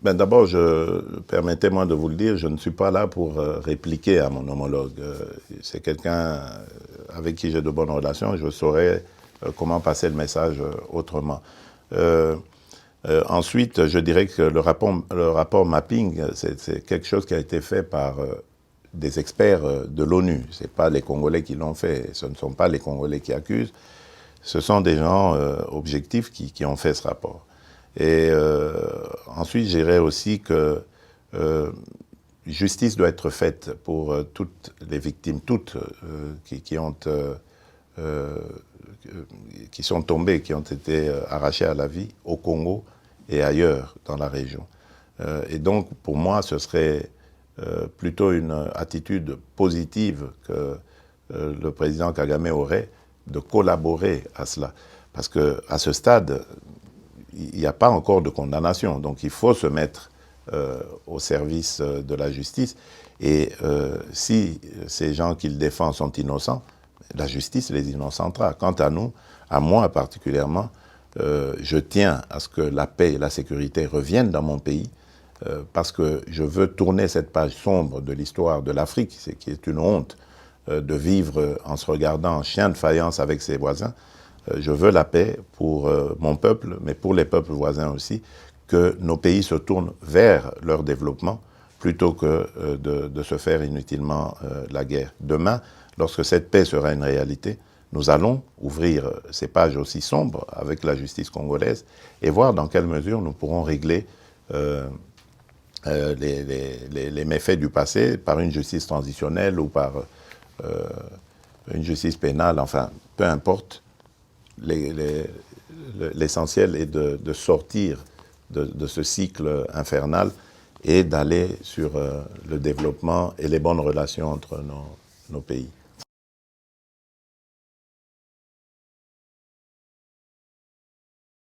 Ben d'abord, permettez-moi de vous le dire, je ne suis pas là pour répliquer à mon homologue. C'est quelqu'un avec qui j'ai de bonnes relations, je saurais comment passer le message autrement. Ensuite, je dirais que le rapport mapping, c'est quelque chose qui a été fait par des experts de l'ONU. Ce n'est pas les Congolais qui l'ont fait, ce ne sont pas les Congolais qui accusent, ce sont des gens objectifs qui ont fait ce rapport. Et ensuite, je dirais aussi que justice doit être faite pour toutes les victimes, toutes qui sont tombées, qui ont été arrachées à la vie au Congo et ailleurs dans la région. Et donc, pour moi, ce serait plutôt une attitude positive que le président Kagame aurait de collaborer à cela. Parce qu'à ce stade, il n'y a pas encore de condamnation. Donc il faut se mettre au service de la justice. Et si ces gens qu'il défend sont innocents, la justice les innocentera. Quant à nous, à moi particulièrement, je tiens à ce que la paix et la sécurité reviennent dans mon pays, parce que je veux tourner cette page sombre de l'histoire de l'Afrique, qui est une honte de vivre en se regardant en chien de faïence avec ses voisins. Je veux la paix pour mon peuple, mais pour les peuples voisins aussi, que nos pays se tournent vers leur développement plutôt que de se faire inutilement la guerre. Demain, lorsque cette paix sera une réalité, nous allons ouvrir ces pages aussi sombres avec la justice congolaise et voir dans quelle mesure nous pourrons régler les méfaits du passé par une justice transitionnelle ou par une justice pénale, enfin, peu importe. L'essentiel est de sortir de ce cycle infernal et d'aller sur le développement et les bonnes relations entre nos pays.